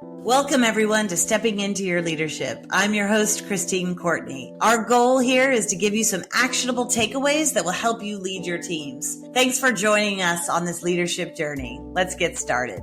Welcome, everyone, to Stepping Into Your Leadership. I'm your host, Christine Courtney. Our goal here is to give you some actionable takeaways that will help you lead your teams. Thanks for joining us on this leadership journey. Let's get started.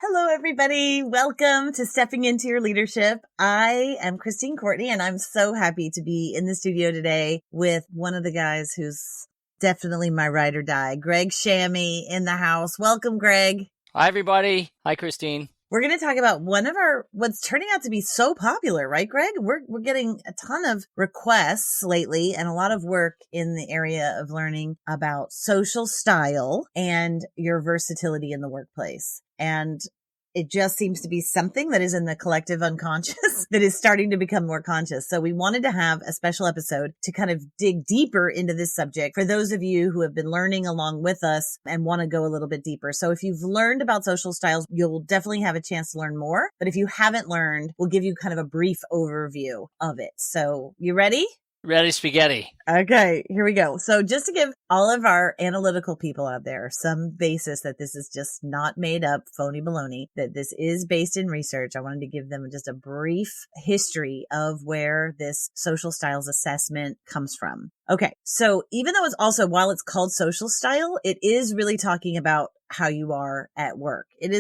Hello, everybody. Welcome to Stepping Into Your Leadership. I am Christine Courtney, and I'm so happy to be in the studio today with one of the guys who's definitely my ride or die, Greg Shamie, in the house. Welcome, Greg. Hi, everybody. Hi, Christine. We're going to talk about one of what's turning out to be so popular, right, Greg? We're getting a ton of requests lately and a lot of work in the area of learning about social style and your versatility in the workplace. And it just seems to be something that is in the collective unconscious that is starting to become more conscious. So we wanted to have a special episode to kind of dig deeper into this subject for those of you who have been learning along with us and want to go a little bit deeper. So if you've learned about social styles, you'll definitely have a chance to learn more. But if you haven't learned, we'll give you kind of a brief overview of it. So you ready? Ready, spaghetti. Okay, here we go. So just to give all of our analytical people out there some basis that this is just not made up phony baloney, that this is based in research, I wanted to give them just a brief history of where this social styles assessment comes from. Okay, so even though while it's called social style, it is really talking about how you are at work. It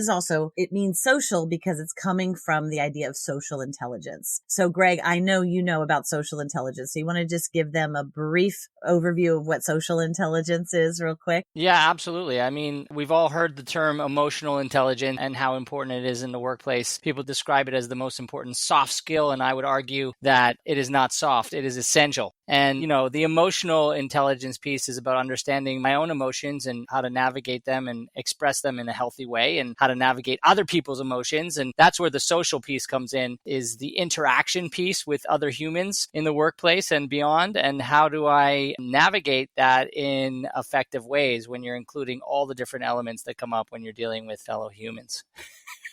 means social because it's coming from the idea of social intelligence. So Greg, I know you know about social intelligence. So you want to just give them a brief overview of what social intelligence is real quick? Yeah, absolutely. I mean, we've all heard the term emotional intelligence and how important it is in the workplace. People describe it as the most important soft skill, and I would argue that it is not soft. It is essential. And, the emotional intelligence piece is about understanding my own emotions and how to navigate them and express them in a healthy way and how to navigate other people's emotions. And that's where the social piece comes in, is the interaction piece with other humans in the workplace and beyond. And how do I navigate that in effective ways when you're including all the different elements that come up when you're dealing with fellow humans?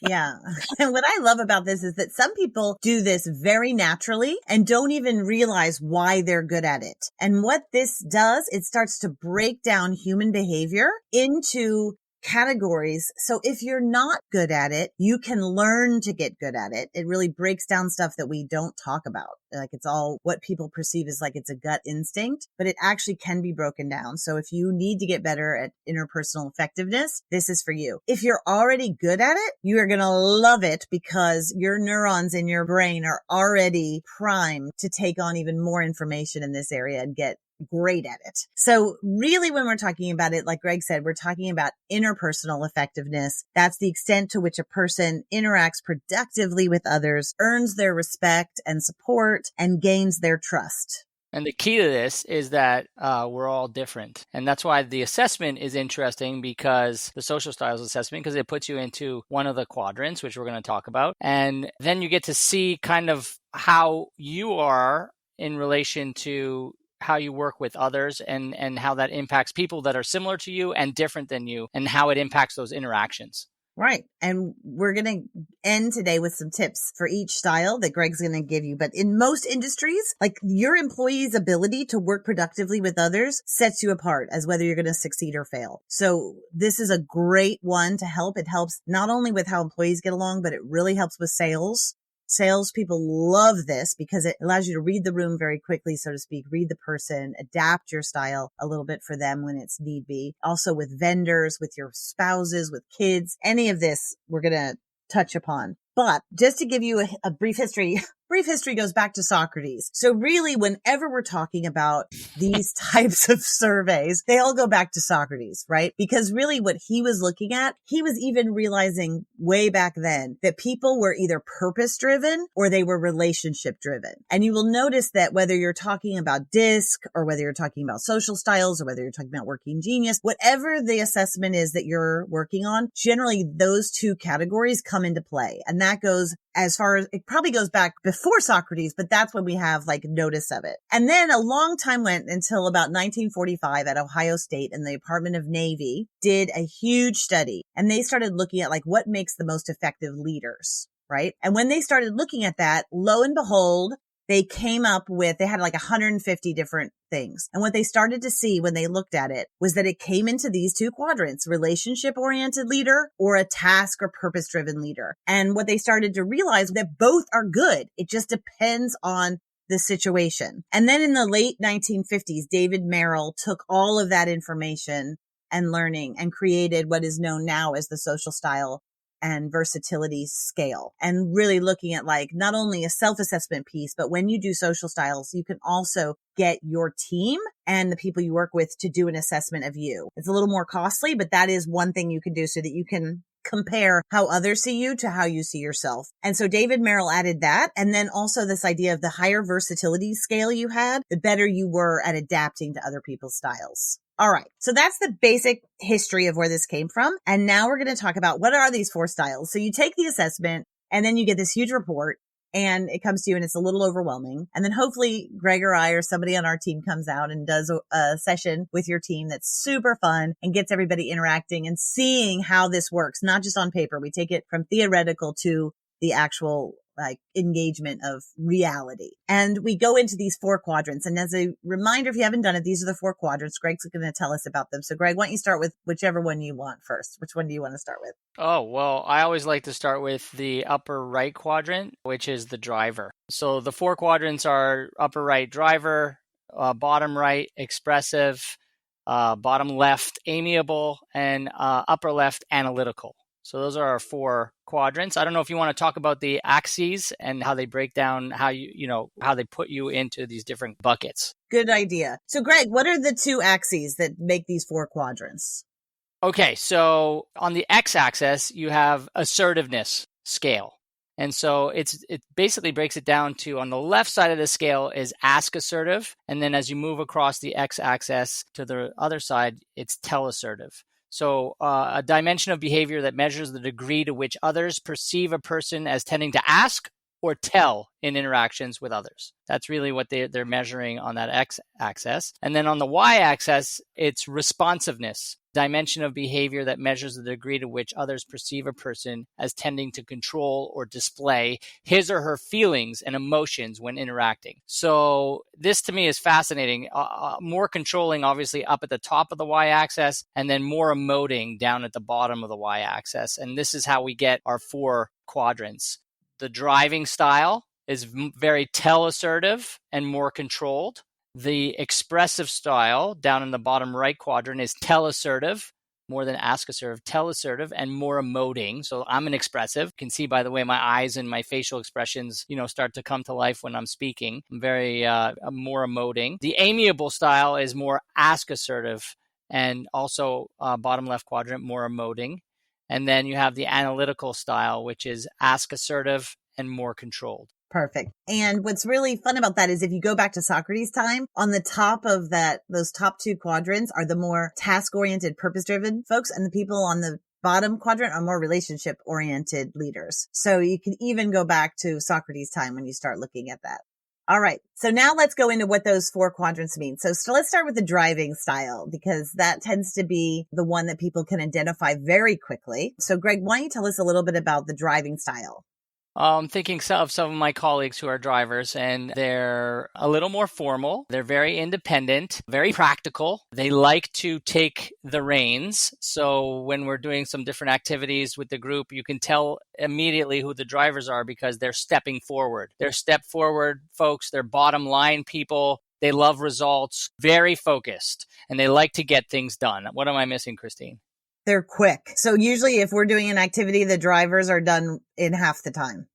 Yeah. And what I love about this is that some people do this very naturally and don't even realize why they're good at it. And what this does, it starts to break down human behavior into categories. So if you're not good at it, you can learn to get good at it. It really breaks down stuff that we don't talk about. Like it's all what people perceive as like it's a gut instinct, but it actually can be broken down. So if you need to get better at interpersonal effectiveness, this is for you. If you're already good at it, you are going to love it because your neurons in your brain are already primed to take on even more information in this area and get great at it. So really, when we're talking about it, like Greg said, we're talking about interpersonal effectiveness. That's the extent to which a person interacts productively with others, earns their respect and support, and gains their trust. And the key to this is that we're all different. And that's why the assessment is interesting, because the social styles assessment, because it puts you into one of the quadrants, which we're going to talk about. And then you get to see kind of how you are in relation to how you work with others and how that impacts people that are similar to you and different than you and how it impacts those interactions. Right. And we're going to end today with some tips for each style that Greg's going to give you. But in most industries, like your employee's ability to work productively with others sets you apart as whether you're going to succeed or fail. So this is a great one to help. It helps not only with how employees get along, but it really helps with sales. Salespeople love this because it allows you to read the room very quickly, so to speak, read the person, adapt your style a little bit for them when it's need be. Also with vendors, with your spouses, with kids, any of this we're going to touch upon. But just to give you a brief history goes back to Socrates. So really, whenever we're talking about these types of surveys, they all go back to Socrates, right? Because really what he was looking at, he was even realizing way back then that people were either purpose driven or they were relationship driven. And you will notice that whether you're talking about DISC or whether you're talking about social styles or whether you're talking about working genius, whatever the assessment is that you're working on, generally those two categories come into play. And that goes as far as it probably goes back before Socrates, but that's when we have like notice of it. And then a long time went until about 1945 at Ohio State, and the Department of Navy did a huge study, and they started looking at like what makes the most effective leaders, right? And when they started looking at that, lo and behold, they came up with, they had like 150 different things. And what they started to see when they looked at it was that it came into these two quadrants, relationship oriented leader or a task or purpose driven leader. And what they started to realize that both are good. It just depends on the situation. And then in the late 1950s, David Merrill took all of that information and learning and created what is known now as the social style and versatility scale, and really looking at like not only a self-assessment piece, but when you do social styles, you can also get your team and the people you work with to do an assessment of you. It's a little more costly, but that is one thing you can do so that you can compare how others see you to how you see yourself. And so David Merrill added that. And then also this idea of the higher versatility scale you had, the better you were at adapting to other people's styles. All right. So that's the basic history of where this came from. And now we're going to talk about what are these 4 styles. So you take the assessment and then you get this huge report and it comes to you and it's a little overwhelming. And then hopefully Greg or I or somebody on our team comes out and does a session with your team that's super fun and gets everybody interacting and seeing how this works, not just on paper. We take it from theoretical to the actual like engagement of reality. And we go into these 4 quadrants. And as a reminder, if you haven't done it, these are the 4 quadrants. Greg's going to tell us about them. So Greg, why don't you start with whichever one you want first? Which one do you want to start with? Oh, well, I always like to start with the upper right quadrant, which is the driver. So the 4 quadrants are upper right driver, bottom right expressive, bottom left amiable, and upper left analytical. So those are our 4 quadrants. I don't know if you want to talk about the axes and how they break down, how how they put you into these different buckets. Good idea. So Greg, what are the 2 axes that make these 4 quadrants? Okay, so on the x-axis, you have assertiveness scale. And so it basically breaks it down to, on the left side of the scale is ask assertive. And then as you move across the x-axis to the other side, it's tell assertive. So a dimension of behavior that measures the degree to which others perceive a person as tending to ask or tell in interactions with others. That's really what they're measuring on that x-axis. And then on the y-axis, it's responsiveness, dimension of behavior that measures the degree to which others perceive a person as tending to control or display his or her feelings and emotions when interacting. So this to me is fascinating. More controlling, obviously, up at the top of the y-axis, and then more emoting down at the bottom of the y-axis. And this is how we get our 4 quadrants. The driving style is very tell assertive and more controlled. The expressive style down in the bottom right quadrant is tell assertive, more than ask assertive, tell assertive, and more emoting. So I'm an expressive. You can see by the way my eyes and my facial expressions, start to come to life when I'm speaking. I'm very more emoting. The amiable style is more ask assertive and also bottom left quadrant, more emoting. And then you have the analytical style, which is ask assertive and more controlled. Perfect. And what's really fun about that is if you go back to Socrates' time, on the top of those top 2 quadrants are the more task-oriented, purpose-driven folks, and the people on the bottom quadrant are more relationship-oriented leaders. So you can even go back to Socrates' time when you start looking at that. All right. So now let's go into what those 4 quadrants mean. So let's start with the driving style, because that tends to be the one that people can identify very quickly. So Greg, why don't you tell us a little bit about the driving style? Thinking of some of my colleagues who are drivers, and they're a little more formal. They're very independent, very practical. They like to take the reins. So when we're doing some different activities with the group, you can tell immediately who the drivers are because they're stepping forward. They're step forward folks. They're bottom line people. They love results, very focused, and they like to get things done. What am I missing, Christine? They're quick. So usually if we're doing an activity, the drivers are done in half the time.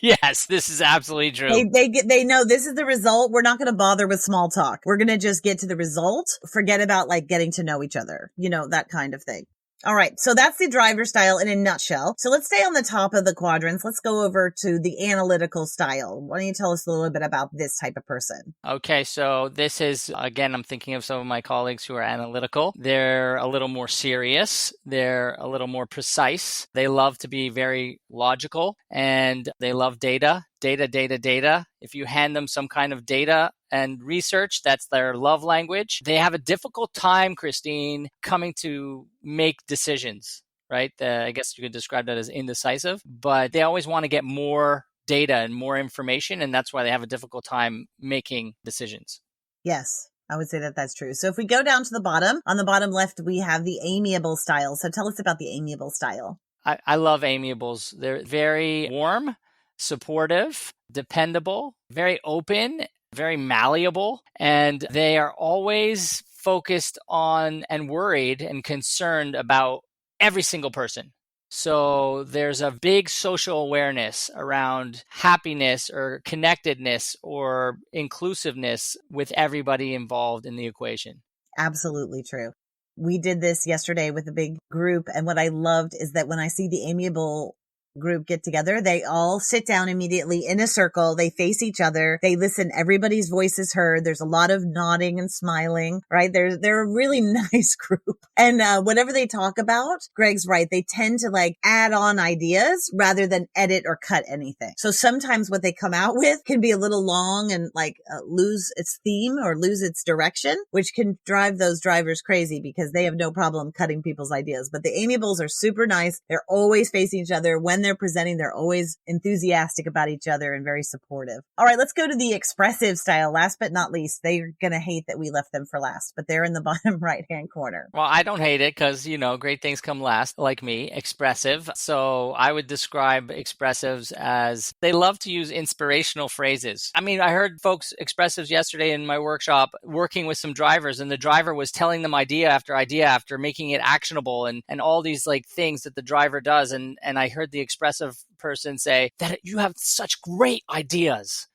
Yes, this is absolutely true. They know this is the result. We're not going to bother with small talk. We're going to just get to the result. Forget about like getting to know each other, that kind of thing. All right. So that's the driver style in a nutshell. So let's stay on the top of the quadrants. Let's go over to the analytical style. Why don't you tell us a little bit about this type of person? Okay. So this is, again, I'm thinking of some of my colleagues who are analytical. They're a little more serious. They're a little more precise. They love to be very logical, and they love data. If you hand them some kind of data and research, that's their love language. They have a difficult time, Christine, coming to make decisions, right? I guess you could describe that as indecisive, but they always want to get more data and more information. And that's why they have a difficult time making decisions. Yes, I would say that that's true. So if we go down to the bottom, on the bottom left, we have the amiable style. So tell us about the amiable style. I love amiables. They're very warm, supportive, dependable, very open, very malleable, and they are always focused on and worried and concerned about every single person. So there's a big social awareness around happiness or connectedness or inclusiveness with everybody involved in the equation. Absolutely true. We did this yesterday with a big group. And what I loved is that when I see the amiable group get together, they all sit down immediately in a circle. They face each other. They listen. Everybody's voice is heard. There's a lot of nodding and smiling, right? They're a really nice group. And whatever they talk about, Greg's right. They tend to like add on ideas rather than edit or cut anything. So sometimes what they come out with can be a little long and like lose its theme or lose its direction, which can drive those drivers crazy because they have no problem cutting people's ideas. But the amiables are super nice. They're always facing each other. When they're presenting, they're always enthusiastic about each other and very supportive. All right, let's go to the expressive style. Last but not least, they're going to hate that we left them for last, but they're in the bottom right-hand corner. Well, I don't hate it because, great things come last, like me, expressive. So I would describe expressives as they love to use inspirational phrases. I mean, I heard folks, expressives yesterday in my workshop, working with some drivers, and the driver was telling them idea after making it actionable and all these like things that the driver does. And I heard the expressive person say that you have such great ideas.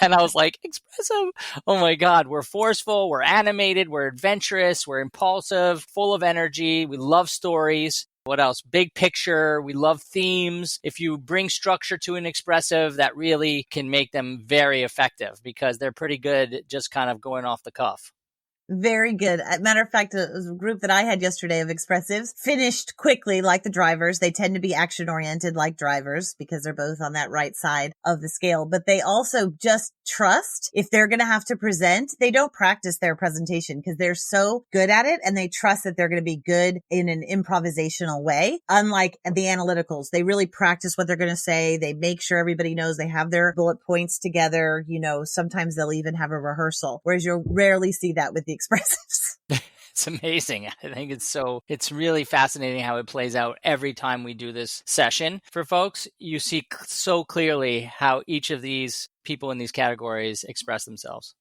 And I was like, expressive? Oh my God, we're forceful, we're animated, we're adventurous, we're impulsive, full of energy. We love stories. What else? Big picture. We love themes. If you bring structure to an expressive, that really can make them very effective because they're pretty good at just kind of going off the cuff. Very good. Matter of fact, a group that I had yesterday of expressives finished quickly like the drivers. They tend to be action oriented like drivers because they're both on that right side of the scale, but they also just trust if they're going to have to present, they don't practice their presentation because they're so good at it and they trust that they're going to be good in an improvisational way. Unlike the analyticals, they really practice what they're going to say. They make sure everybody knows they have their bullet points together. Sometimes they'll even have a rehearsal, whereas you'll rarely see that with the expressives. It's amazing. I think it's really fascinating how it plays out every time we do this session. For folks, you see so clearly how each of these people in these categories express themselves.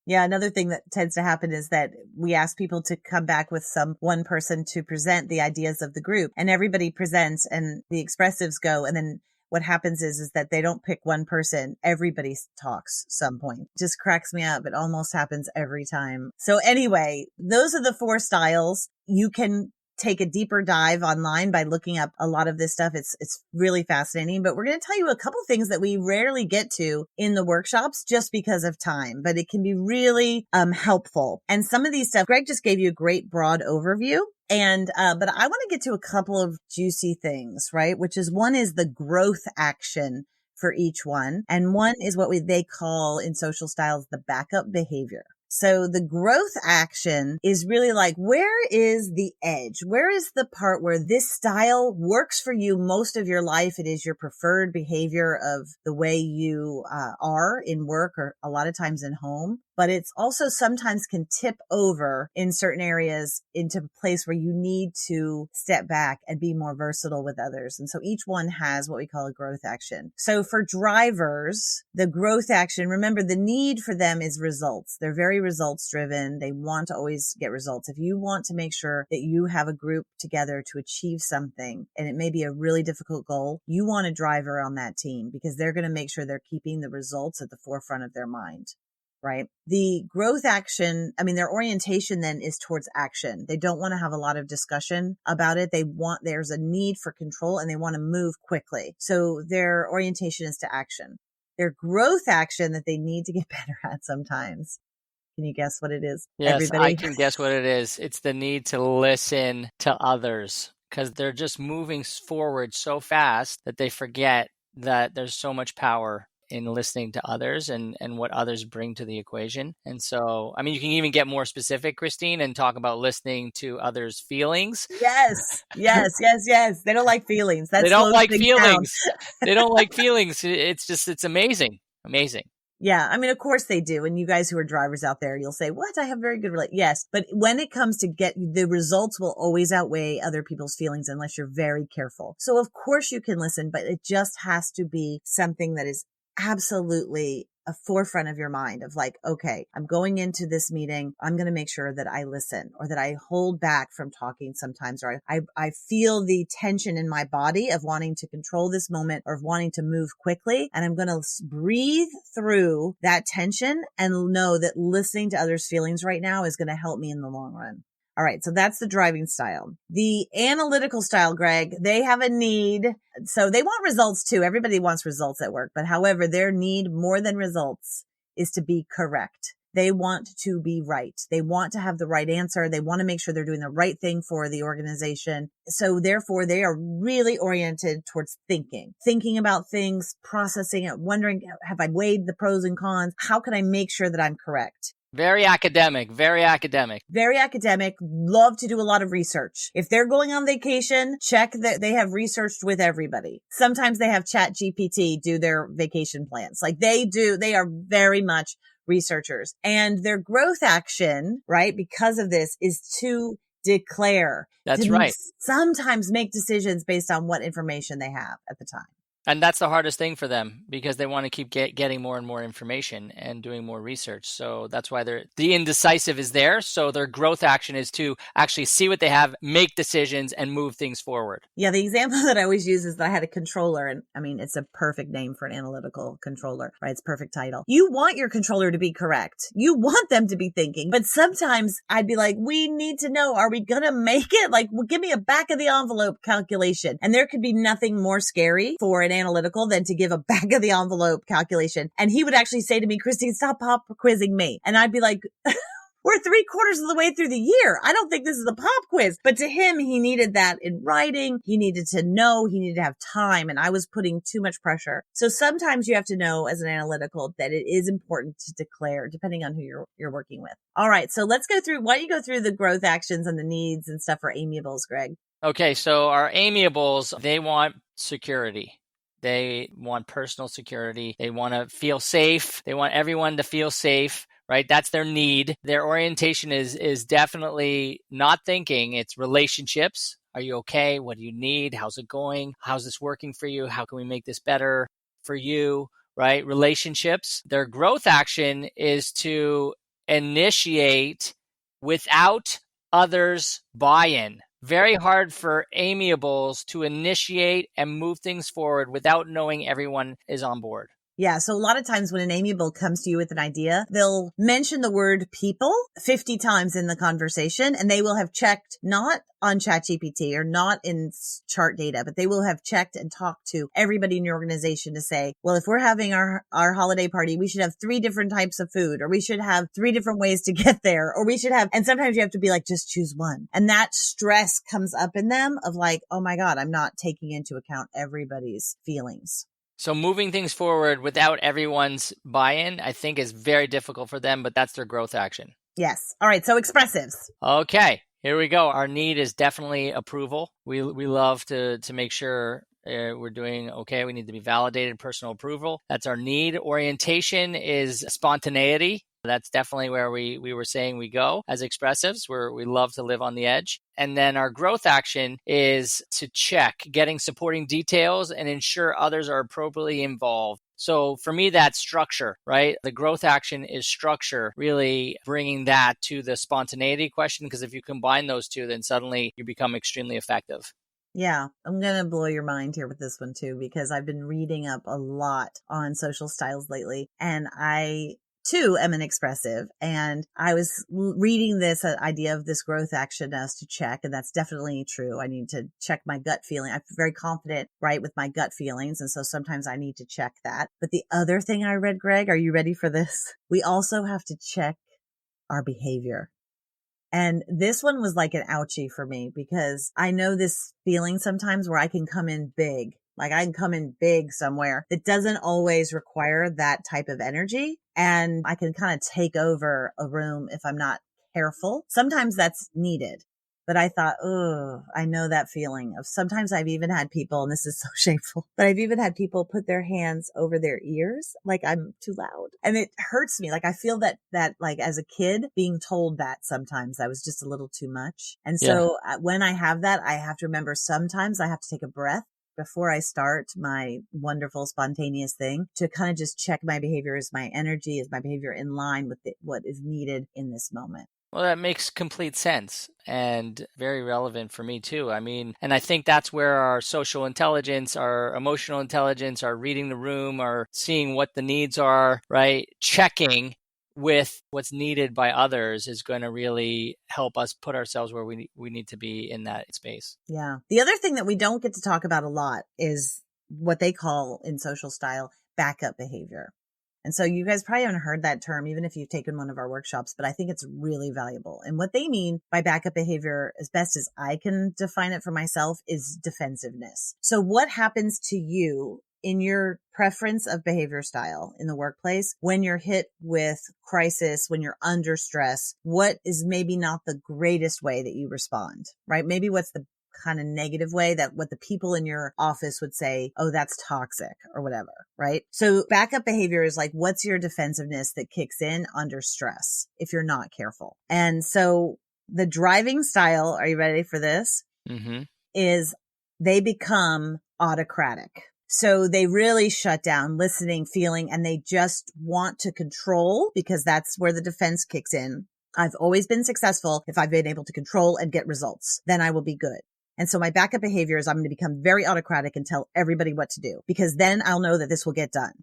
Yeah, another thing that tends to happen is that we ask people to come back with one person to present the ideas of the group, and everybody presents and the expressives go, and then what happens is that they don't pick one person. Everybody talks some point. It just cracks me up. It almost happens every time. So anyway, those are the 4 styles. You can take a deeper dive online by looking up a lot of this stuff. It's really fascinating, but we're going to tell you a couple things that we rarely get to in the workshops just because of time, but it can be really helpful. And some of these stuff, Greg just gave you a great broad overview. And, but I want to get to a couple of juicy things, right? Which is one is the growth action for each one. And one is what they call in social styles, the backup behavior. So the growth action is really like, where is the edge? Where is the part where this style works for you most of your life? It is your preferred behavior of the way you are in work or a lot of times in home. But it's also sometimes can tip over in certain areas into a place where you need to step back and be more versatile with others. And so each one has what we call a growth action. So for drivers, the growth action, remember the need for them is results. They're very results driven. They want to always get results. If you want to make sure that you have a group together to achieve something, and it may be a really difficult goal, you want a driver on that team because they're going to make sure they're keeping the results at the forefront of their mind. Right. The growth action, their orientation then is towards action. They don't want to have a lot of discussion about it. There's a need for control and they want to move quickly. So their orientation is to action. Their growth action that they need to get better at sometimes. Can you guess what it is? Yes, Everybody? I can guess what it is. It's the need to listen to others because they're just moving forward so fast that they forget that there's so much power in listening to others and what others bring to the equation. And so, I mean, you can even get more specific, Christine, and talk about listening to others' feelings. Yes. They don't like feelings. That They don't slows like things down. feelings. They don't like feelings. It's amazing. Amazing. Yeah, I mean, of course they do. And you guys who are drivers out there, you'll say, what? I have very good Yes. But when it comes to the results will always outweigh other people's feelings unless you're very careful. So of course you can listen, but it just has to be something that is absolutely a forefront of your mind of like, okay, I'm going into this meeting. I'm going to make sure that I listen or that I hold back from talking sometimes, or I feel the tension in my body of wanting to control this moment or of wanting to move quickly. And I'm going to breathe through that tension and know that listening to others' feelings right now is going to help me in the long run. All right. So that's the driving style. The analytical style, Greg, they have a need. So they want results too. Everybody wants results at work. But however, their need more than results is to be correct. They want to be right. They want to have the right answer. They want to make sure they're doing the right thing for the organization. So therefore, they are really oriented towards thinking about things, processing it, wondering, have I weighed the pros and cons? How can I make sure that I'm correct? Very academic, very academic. Very academic, love to do a lot of research. If they're going on vacation, check that they have researched with everybody. Sometimes they have ChatGPT do their vacation plans. Like they do, they are very much researchers. And their growth action, right, because of this is to declare. That's right. Sometimes make decisions based on what information they have at the time. And that's the hardest thing for them because they want to keep getting more and more information and doing more research. So that's why the indecisive is there. So their growth action is to actually see what they have, make decisions, and move things forward. Yeah, the example that I always use is that I had a controller, and I mean, it's a perfect name for an analytical controller, right? It's a perfect title. You want your controller to be correct. You want them to be thinking, but sometimes I'd be like, we need to know, are we going to make it? Like, well, give me a back of the envelope calculation. And there could be nothing more scary for an analytical than to give a back of the envelope calculation. And he would actually say to me, Christine, stop pop quizzing me. And I'd be like, we're 3/4 of the way through the year. I don't think this is a pop quiz. But to him, he needed that in writing. He needed to know. He needed to have time. And I was putting too much pressure. So sometimes you have to know as an analytical that it is important to declare, depending on who you're working with. All right. So let's go through. Why don't you go through the growth actions and the needs and stuff for Amiables, Greg? Okay. So our Amiables, they want security. They want personal security. They want to feel safe. They want everyone to feel safe, right? That's their need. Their orientation is definitely not thinking. It's relationships. Are you okay? What do you need? How's it going? How's this working for you? How can we make this better for you, right? Relationships. Their growth action is to initiate without others' buy-in. Very hard for Amiables to initiate and move things forward without knowing everyone is on board. Yeah. So a lot of times when an Amiable comes to you with an idea, they'll mention the word people 50 times in the conversation, and they will have checked not on ChatGPT or not in chart data, but they will have checked and talked to everybody in your organization to say, well, if we're having our holiday party, we should have 3 different types of food, or we should have 3 different ways to get there, or we should have, and sometimes you have to be like, just choose one. And that stress comes up in them of like, oh my God, I'm not taking into account everybody's feelings. So moving things forward without everyone's buy-in, I think is very difficult for them, but that's their growth action. Yes. All right. So expressives. Okay. Here we go. Our need is definitely approval. We love to make sure we're doing okay. We need to be validated, personal approval. That's our need. Orientation is spontaneity. That's definitely where we were saying we go as expressives, where we love to live on the edge. And then our growth action is to check, getting supporting details and ensure others are appropriately involved. So for me, that's structure, right? The growth action is structure, really bringing that to the spontaneity question, because if you combine those two, then suddenly you become extremely effective. Yeah, I'm going to blow your mind here with this one too, because I've been reading up a lot on social styles lately, and I too am an expressive, and I was reading this idea of this growth action as to check, and that's definitely true. I need to check my gut feeling. I'm very confident, right, with my gut feelings, and so sometimes I need to check that. But the other thing I read, Greg, are you ready for this? We also have to check our behavior. And this one was like an ouchie for me, because I know this feeling sometimes where I can come in big, Like I can come in big somewhere that doesn't always require that type of energy. And I can kind of take over a room if I'm not careful. Sometimes that's needed. But I thought, oh, I know that feeling of sometimes I've even had people, and this is so shameful, but I've even had people put their hands over their ears like I'm too loud. And it hurts me. Like I feel that like as a kid being told that sometimes I was just a little too much. And so when I have that, I have to remember sometimes I have to take a breath before I start my wonderful spontaneous thing to kind of just check my behavior. Is my energy, is my behavior in line with what is needed in this moment? Well, that makes complete sense and very relevant for me too. I mean, and I think that's where our social intelligence, our emotional intelligence, our reading the room, our seeing what the needs are, right? Checking with what's needed by others is going to really help us put ourselves where we need to be in that space. Yeah. The other thing that we don't get to talk about a lot is what they call in social style backup behavior. And so you guys probably haven't heard that term, even if you've taken one of our workshops, but I think it's really valuable. And what they mean by backup behavior, as best as I can define it for myself, is defensiveness. So what happens to you in your preference of behavior style in the workplace when you're hit with crisis, when you're under stress? What is maybe not the greatest way that you respond, right? Maybe what's the kind of negative way that what the people in your office would say, oh, that's toxic or whatever, right? So backup behavior is like, what's your defensiveness that kicks in under stress if you're not careful? And so the driving style, are you ready for this? Mm-hmm. Is they become autocratic. So they really shut down listening, feeling, and they just want to control because that's where the defense kicks in. I've always been successful if I've been able to control and get results. Then I will be good. And so my backup behavior is I'm going to become very autocratic and tell everybody what to do because then I'll know that this will get done.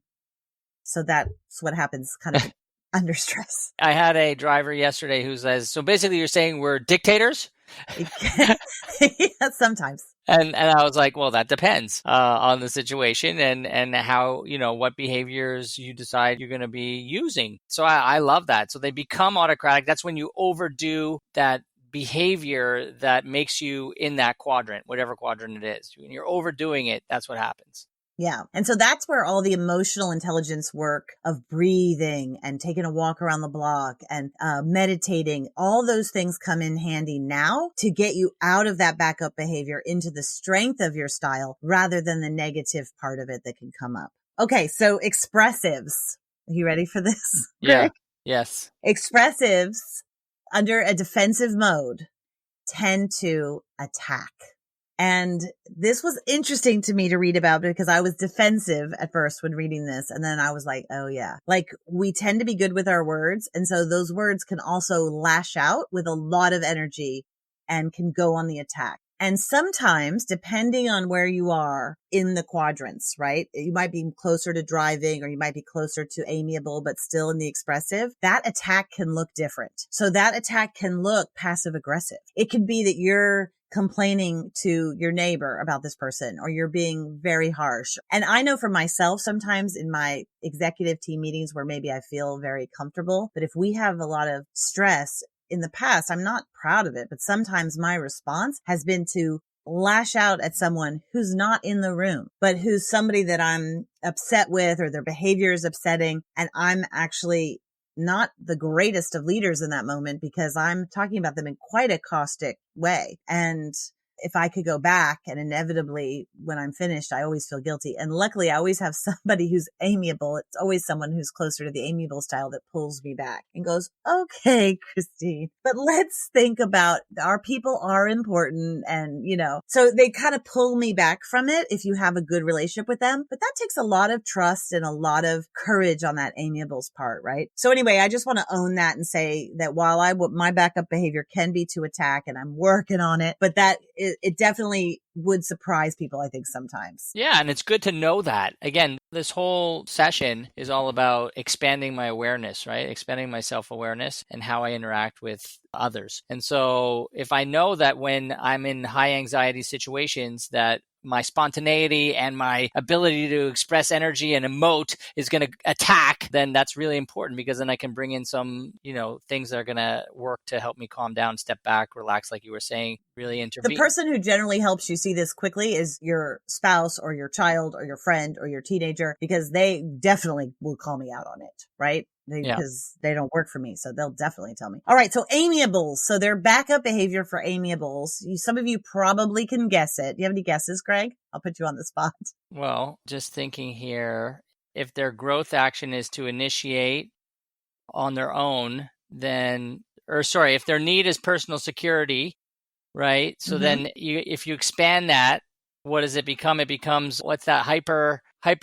So that's what happens kind of under stress. I had a driver yesterday who says, so basically you're saying we're dictators? Yeah, sometimes. And I was like, well, that depends on the situation and how, what behaviors you decide you're going to be using. So I love that. So they become autocratic. That's when you overdo that behavior that makes you in that quadrant, whatever quadrant it is. When you're overdoing it, that's what happens. Yeah. And so that's where all the emotional intelligence work of breathing and taking a walk around the block and meditating, all those things come in handy now to get you out of that backup behavior into the strength of your style rather than the negative part of it that can come up. Okay. So expressives. Are you ready for this? Yeah. Greg? Yes. Expressives under a defensive mode tend to attack. And this was interesting to me to read about because I was defensive at first when reading this. And then I was like, oh yeah, like we tend to be good with our words. And so those words can also lash out with a lot of energy and can go on the attack. And sometimes, depending on where you are in the quadrants, right? You might be closer to driving or you might be closer to amiable, but still in the expressive. That attack can look different. So that attack can look passive aggressive. It could be that you're complaining to your neighbor about this person or you're being very harsh. And I know for myself, sometimes in my executive team meetings where maybe I feel very comfortable, but if we have a lot of stress in the past, I'm not proud of it, but sometimes my response has been to lash out at someone who's not in the room, but who's somebody that I'm upset with or their behavior is upsetting. And I'm actually not the greatest of leaders in that moment because I'm talking about them in quite a caustic way. And if I could go back, and inevitably when I'm finished, I always feel guilty. And luckily I always have somebody who's amiable. It's always someone who's closer to the amiable style that pulls me back and goes, okay, Christine, but let's think about our people are important. And, so they kind of pull me back from it if you have a good relationship with them. But that takes a lot of trust and a lot of courage on that amiable's part, right? So anyway, I just want to own that and say that while my backup behavior can be to attack and I'm working on it, but that it definitely would surprise people, I think, sometimes. Yeah, and it's good to know that. Again, this whole session is all about expanding my awareness, right? Expanding my self-awareness and how I interact with others. And so if I know that when I'm in high anxiety situations that my spontaneity and my ability to express energy and emote is going to attack, then that's really important, because then I can bring in some, things that are going to work to help me calm down, step back, relax, like you were saying, really intervene. The person who generally helps you see this quickly is your spouse or your child or your friend or your teenager, because they definitely will call me out on it, right? Because they don't work for me. So they'll definitely tell me. All right. So amiables. So their backup behavior for amiables. Some of you probably can guess it. Do you have any guesses, Greg? I'll put you on the spot. Well, just thinking here, if their growth action is to initiate on their own, if their need is personal security, right? So then if you expand that, what does it become? It becomes, what's that? Hyper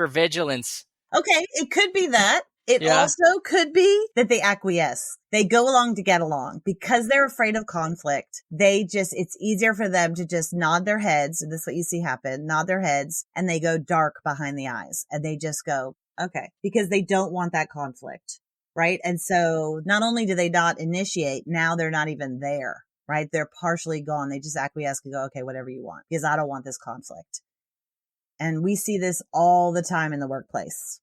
vigilance. Okay. It could be that. It also could be that they acquiesce. They go along to get along because they're afraid of conflict. It's easier for them to just nod their heads. And this is what you see happen, nod their heads, and they go dark behind the eyes, and they just go, okay, because they don't want that conflict. Right. And so not only do they not initiate, now they're not even there. Right. They're partially gone. They just acquiesce and go, okay, whatever you want, because I don't want this conflict. And we see this all the time in the workplace.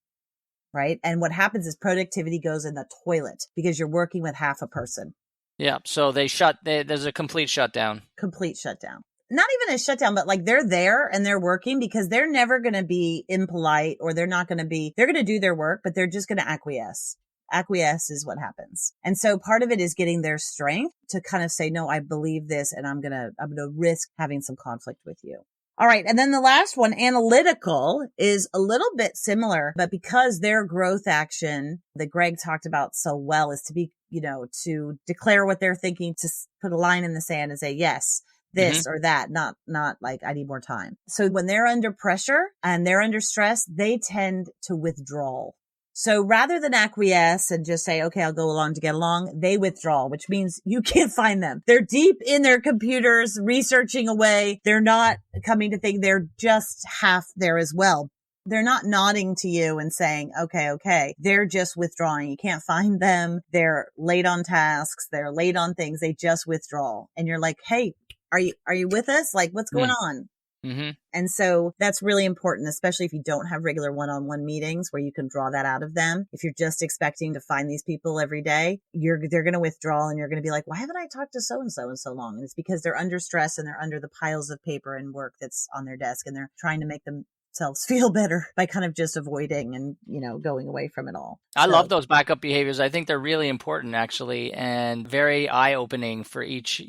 Right. And what happens is productivity goes in the toilet because you're working with half a person. Yeah. So there's a complete shutdown. Complete shutdown. Not even a shutdown, but like they're there and they're working because they're never going to be impolite, or they're going to do their work, but they're just going to acquiesce. Acquiesce is what happens. And so part of it is getting their strength to kind of say, no, I believe this, and I'm going to risk having some conflict with you. All right. And then the last one, analytical, is a little bit similar, but because their growth action that Greg talked about so well is to be, to declare what they're thinking, to put a line in the sand and say, yes, this or that, not like I need more time. So when they're under pressure and they're under stress, they tend to withdraw. So rather than acquiesce and just say, okay, I'll go along to get along, they withdraw, which means you can't find them. They're deep in their computers researching away. They're not coming to think. They're just half there as well. They're not nodding to you and saying, okay. They're just withdrawing. You can't find them. They're late on tasks. They're late on things. They just withdraw. And you're like, hey, are you with us? Like, what's going on? Mm-hmm. And so that's really important, especially if you don't have regular one-on-one meetings where you can draw that out of them. If you're just expecting to find these people every day, they're going to withdraw, and you're going to be like, why haven't I talked to so-and-so in so long? And it's because they're under stress and they're under the piles of paper and work that's on their desk, and they're trying to make themselves feel better by kind of just avoiding and, going away from it all. I love those backup behaviors. I think they're really important, actually, and very eye-opening for each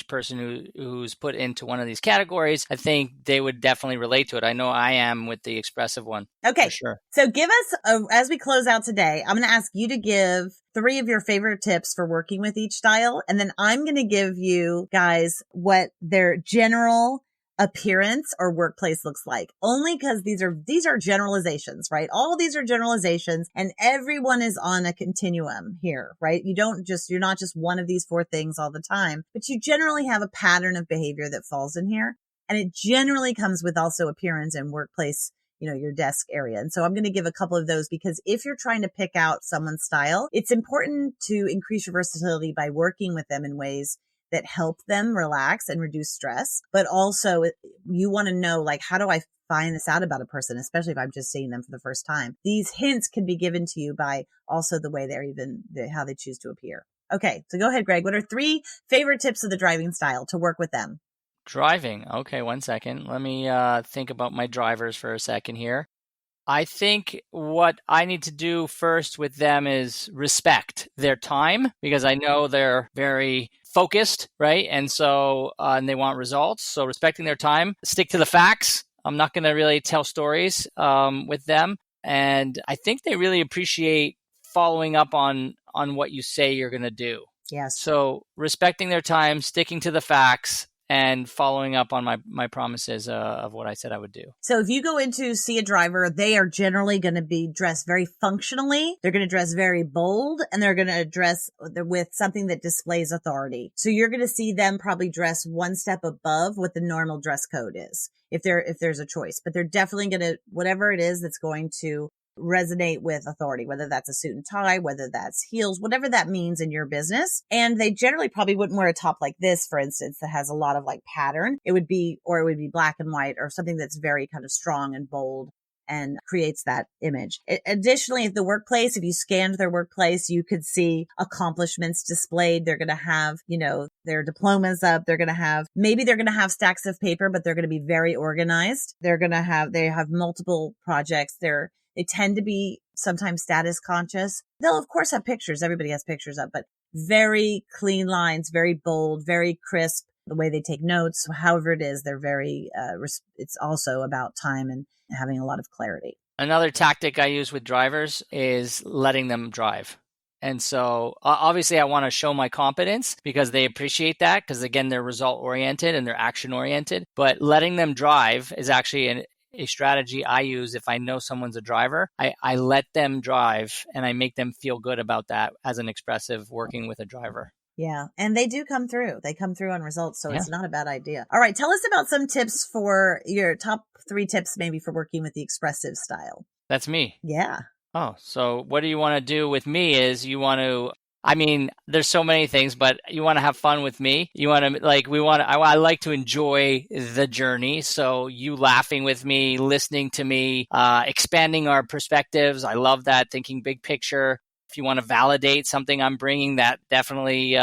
person who's put into one of these categories. I think they would definitely relate to it. I know I am with the expressive one. Okay. For sure. So give us, as we close out today, I'm going to ask you to give 3 of your favorite tips for working with each style. And then I'm going to give you guys what their general appearance or workplace looks like, only because these are generalizations, right? All these are generalizations, and everyone is on a continuum here, right? You're not just one of these 4 things all the time, but you generally have a pattern of behavior that falls in here. And it generally comes with also appearance and workplace, your desk area. And so I'm going to give a couple of those, because if you're trying to pick out someone's style, it's important to increase your versatility by working with them in ways that help them relax and reduce stress. But also you want to know, like, how do I find this out about a person, especially if I'm just seeing them for the first time? These hints can be given to you by also the way how they choose to appear. Okay. So go ahead, Greg. What are 3 favorite tips of the driving style to work with them? Driving. Okay. 1 second. Let me think about my drivers for a second here. I think what I need to do first with them is respect their time, because I know they're very focused, right? And so, and they want results. So respecting their time, stick to the facts. I'm not going to really tell stories with them. And I think they really appreciate following up on what you say you're going to do. Yes. So respecting their time, sticking to the facts, and following up on my promises of what I said I would do. So if you go in to see a driver, they are generally going to be dressed very functionally. They're going to dress very bold, and they're going to dress with something that displays authority. So you're going to see them probably dress one step above what the normal dress code is, if there's a choice. But they're definitely going to, whatever it is that's going to resonate with authority, whether that's a suit and tie, whether that's heels, whatever that means in your business. And they generally probably wouldn't wear a top like this, for instance, that has a lot of like pattern. It would be black and white or something that's very kind of strong and bold and creates that image. Additionally, at the workplace, if you scanned their workplace, you could see accomplishments displayed. They're going to have, their diplomas up. They're going to have stacks of paper, but they're going to be very organized. They have multiple projects. They tend to be sometimes status conscious. They'll of course have pictures. Everybody has pictures up, but very clean lines, very bold, very crisp. The way they take notes, however it is, they're very, it's also about time and having a lot of clarity. Another tactic I use with drivers is letting them drive. And so obviously I want to show my competence because they appreciate that because again, they're result oriented and they're action oriented, but letting them drive is actually a strategy I use. If I know someone's a driver, I let them drive and I make them feel good about that as an expressive working with a driver. Yeah. And they do come through. They come through on results. So It's not a bad idea. All right. Tell us about some tips for your top 3 tips, maybe for working with the expressive style. That's me. Yeah. Oh, so what do you want to do with me is you want to, there's so many things, but you want to have fun with me. You want to I like to enjoy the journey. So you laughing with me, listening to me, expanding our perspectives. I love that, thinking big picture. If you want to validate something I'm bringing, that definitely,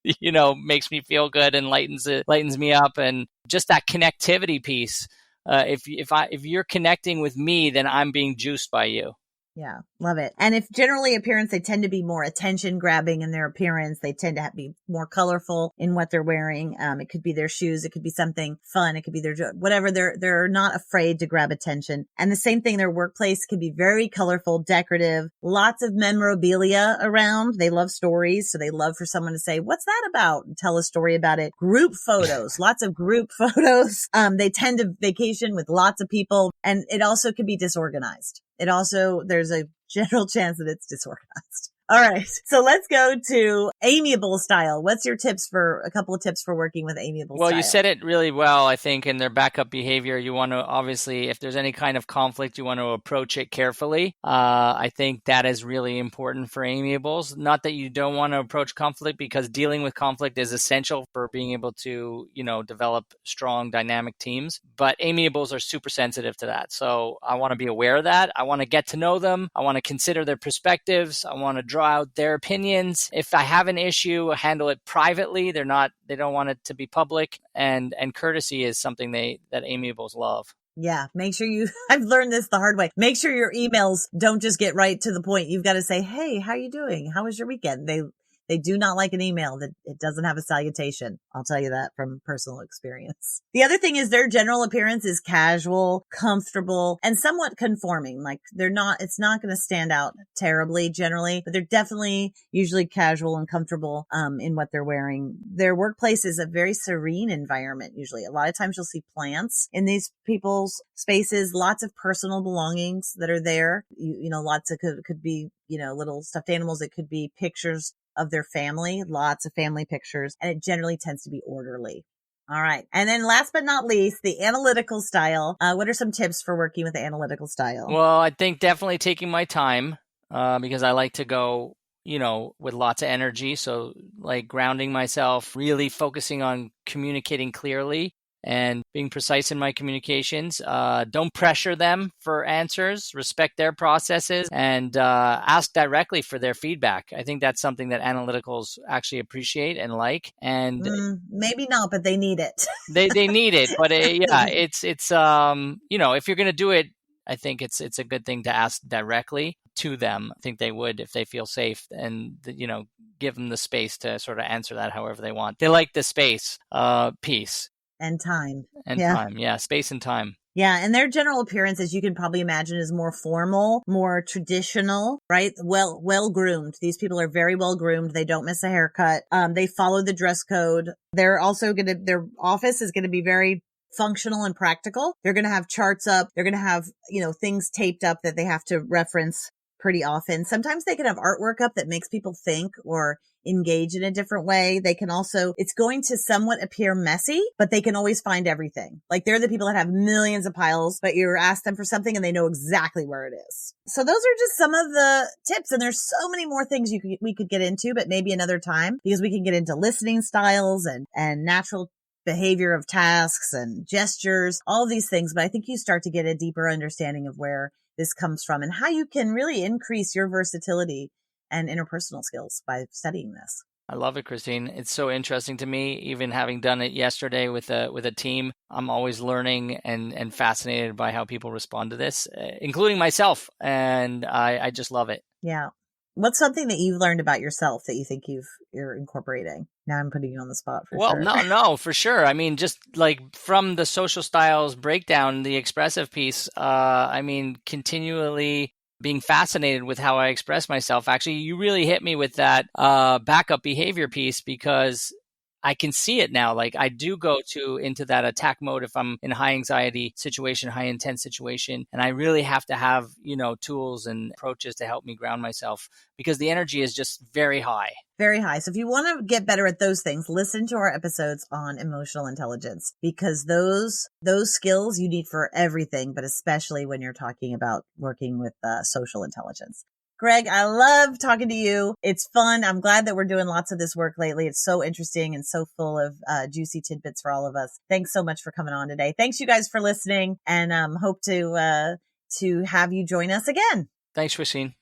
makes me feel good and lightens me up. And just that connectivity piece. If you're connecting with me, then I'm being juiced by you. Yeah, love it. And if generally appearance, they tend to be more attention grabbing in their appearance. They tend to be more colorful in what they're wearing. It could be their shoes. It could be something fun. It could be whatever. They're not afraid to grab attention. And the same thing, their workplace can be very colorful, decorative, lots of memorabilia around. They love stories. So they love for someone to say, what's that about? And tell a story about it. Group photos, lots of group photos. They tend to vacation with lots of people, and it also could be disorganized. There's a general chance that it's disorganized. All right. So let's go to Amiable style. What's your a couple of tips for working with Amiable style? Well, you said it really well, I think, in their backup behavior. You want to, obviously, if there's any kind of conflict, you want to approach it carefully. I think that is really important for Amiables. Not that you don't want to approach conflict, because dealing with conflict is essential for being able to, develop strong dynamic teams. But Amiables are super sensitive to that. So I want to be aware of that. I want to get to know them. I want to consider their perspectives. I want to draw out their opinions. If I have an issue, handle it privately. They don't want it to be public, and courtesy is something that Amiables love. Yeah. Make sure I've learned this the hard way. Make sure your emails don't just get right to the point. You've got to say, hey, how are you doing? How was your weekend? They do not like an email that it doesn't have a salutation. I'll tell you that from personal experience. The other thing is their general appearance is casual, comfortable, and somewhat conforming. Like it's not going to stand out terribly generally, but they're definitely usually casual and comfortable in what they're wearing. Their workplace is a very serene environment usually. A lot of times you'll see plants in these people's spaces, lots of personal belongings that are there. Lots of could be, little stuffed animals. It could be pictures of their family, lots of family pictures, and it generally tends to be orderly. All right. And then last but not least, the analytical style. What are some tips for working with the analytical style? Well, I think definitely taking my time because I like to go, with lots of energy. So like grounding myself, really focusing on communicating clearly and being precise in my communications. Don't pressure them for answers, respect their processes, and ask directly for their feedback. I think that's something that analyticals actually appreciate and like. And maybe not, but they need it. they need it. But it's if you're going to do it, I think it's a good thing to ask directly to them. I think they would if they feel safe, and give them the space to sort of answer that however they want. They like the space piece. And time. Time. Yeah. Space and time. Yeah. And their general appearance, as you can probably imagine, is more formal, more traditional, right? Well groomed. These people are very well groomed. They don't miss a haircut. They follow the dress code. Their office is going to be very functional and practical. They're going to have charts up. They're going to have, things taped up that they have to reference pretty often. Sometimes they can have artwork up that makes people think or engage in a different way. They can also, it's going to somewhat appear messy, but they can always find everything. Like they're the people that have millions of piles, but you ask them for something and they know exactly where it is. So those are just some of the tips. And there's so many more things we could get into, but maybe another time, because we can get into listening styles and natural behavior of tasks and gestures, all of these things. But I think you start to get a deeper understanding of where this comes from and how you can really increase your versatility and interpersonal skills by studying this. I love it, Christine. It's so interesting to me, even having done it yesterday with a team. I'm always learning and fascinated by how people respond to this, including myself. And I just love it. Yeah. What's something that you've learned about yourself that you think you're incorporating? Now I'm putting you on the spot for sure. Well, no, for sure. I mean, just like from the social styles breakdown, the expressive piece, continually being fascinated with how I express myself. Actually, you really hit me with that backup behavior piece, because I can see it now. Like I do go into that attack mode if I'm in a high anxiety situation, high intense situation. And I really have to have, tools and approaches to help me ground myself, because the energy is just very high. Very high. So if you want to get better at those things, listen to our episodes on emotional intelligence, because those skills you need for everything, but especially when you're talking about working with social intelligence. Greg, I love talking to you. It's fun. I'm glad that we're doing lots of this work lately. It's so interesting and so full of juicy tidbits for all of us. Thanks so much for coming on today. Thanks you guys for listening, and hope to have you join us again. Thanks, Christine.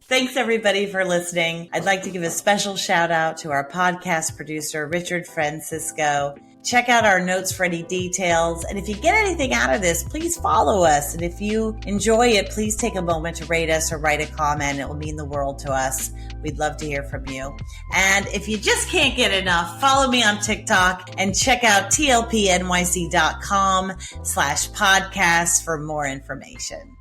Thanks everybody for listening. I'd like to give a special shout out to our podcast producer, Richard Francisco. Check out our notes for any details. And if you get anything out of this, please follow us. And if you enjoy it, please take a moment to rate us or write a comment. It will mean the world to us. We'd love to hear from you. And if you just can't get enough, follow me on TikTok and check out tlpnyc.com/podcast for more information.